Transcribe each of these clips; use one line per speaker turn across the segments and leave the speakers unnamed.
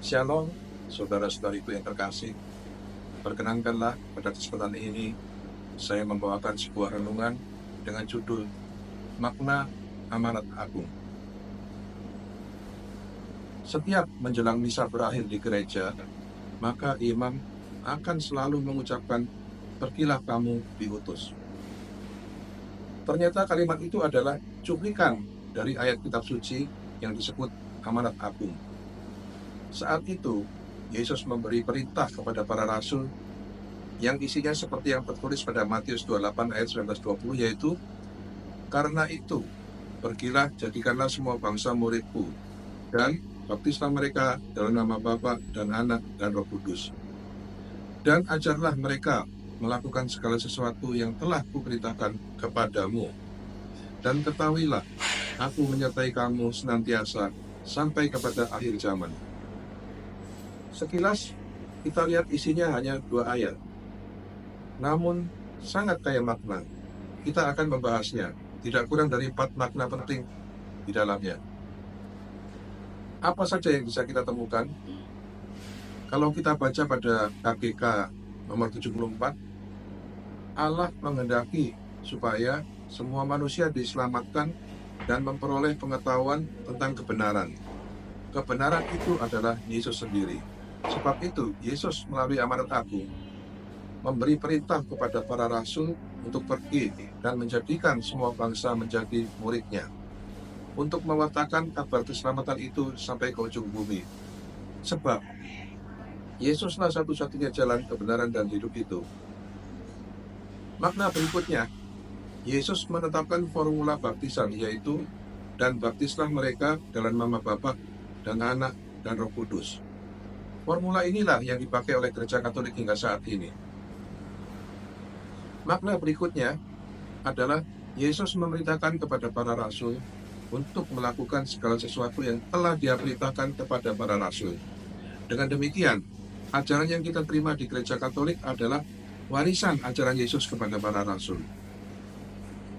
Shalom, saudara-saudariku yang terkasih. Perkenankanlah pada kesempatan ini saya membawakan sebuah renungan dengan judul Makna Amanat Agung. Setiap menjelang misa berakhir di gereja, maka imam akan selalu mengucapkan, "Pergilah kamu diutus." Ternyata kalimat itu adalah cuplikan dari ayat kitab suci yang disebut amanat agung. Saat itu, Yesus memberi perintah kepada para rasul yang isinya seperti yang tertulis pada Matius 28 ayat 19-20, yaitu, "Karena itu, pergilah jadikanlah semua bangsa muridku, dan baptislah mereka dalam nama Bapa dan Anak dan Roh Kudus. Dan ajarlah mereka melakukan segala sesuatu yang telah kuperintahkan kepadamu. Dan ketahuilah, aku menyertai kamu senantiasa sampai kepada akhir zaman." Sekilas kita lihat isinya hanya 2 ayat, namun sangat kaya makna. Kita akan membahasnya, tidak kurang dari 4 makna penting di dalamnya. Apa saja yang bisa kita temukan? Kalau kita baca pada KGK nomor 74, Allah menghendaki supaya semua manusia diselamatkan dan memperoleh pengetahuan tentang kebenaran. Kebenaran itu adalah Yesus sendiri. Sebab itu, Yesus melalui amanat agung memberi perintah kepada para rasul untuk pergi dan menjadikan semua bangsa menjadi muridnya, untuk mewartakan kabar keselamatan itu sampai ke ujung bumi. Sebab Yesuslah satu-satunya jalan kebenaran dan hidup itu. Makna berikutnya, Yesus menetapkan formula baptisan, yaitu, "Dan baptislah mereka dalam nama Bapa dan Anak dan Roh Kudus." Formula inilah yang dipakai oleh Gereja Katolik hingga saat ini. Makna berikutnya adalah Yesus memerintahkan kepada para rasul untuk melakukan segala sesuatu yang telah Dia perintahkan kepada para rasul. Dengan demikian, ajaran yang kita terima di Gereja Katolik adalah warisan ajaran Yesus kepada para rasul.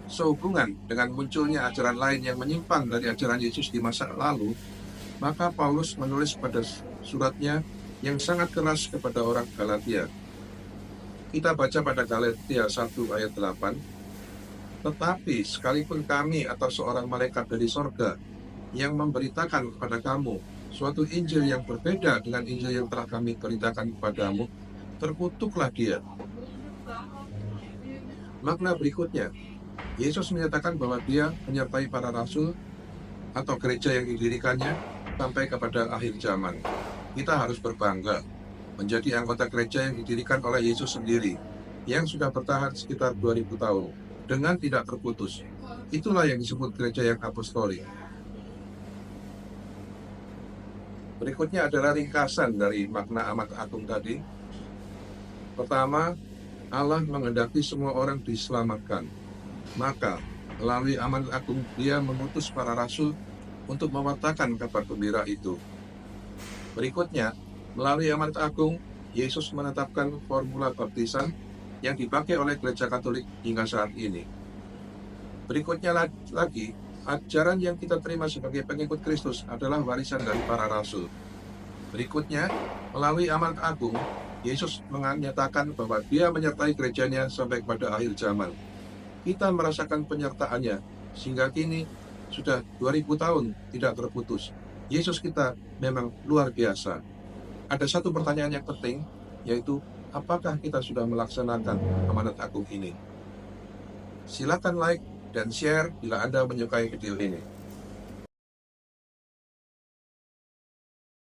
Sehubungan dengan munculnya ajaran lain yang menyimpang dari ajaran Yesus di masa lalu, maka Paulus menulis pada suratnya yang sangat keras kepada orang Galatia. Kita baca pada Galatia 1 ayat 8, "Tetapi sekalipun kami atau seorang malaikat dari sorga yang memberitakan kepada kamu suatu Injil yang berbeda dengan Injil yang telah kami beritakan kepadamu, terkutuklah dia." Makna berikutnya, Yesus menyatakan bahwa Dia menyertai para rasul atau gereja yang didirikannya sampai kepada akhir zaman. Kita harus berbangga menjadi anggota gereja yang didirikan oleh Yesus sendiri, yang sudah bertahan sekitar 2000 tahun dengan tidak terputus. Itulah yang disebut gereja yang apostolik. Berikutnya adalah ringkasan dari makna amanat agung tadi. Pertama, Allah menghendaki semua orang diselamatkan. Maka, melalui amanat agung Dia mengutus para rasul untuk mewartakan kabar gembira itu. Berikutnya, melalui amanat agung, Yesus menetapkan formula baptisan yang dipakai oleh Gereja Katolik hingga saat ini. Berikutnya lagi, ajaran yang kita terima sebagai pengikut Kristus adalah warisan dari para rasul. Berikutnya, melalui amanat agung, Yesus menyatakan bahwa Dia menyertai gerejanya sampai kepada akhir zaman. Kita merasakan penyertaannya, sehingga kini sudah 2000 tahun tidak terputus. Yesus kita memang luar biasa. Ada satu pertanyaan yang penting, yaitu apakah kita sudah melaksanakan amanat agung ini? Silakan like dan share bila Anda menyukai video ini.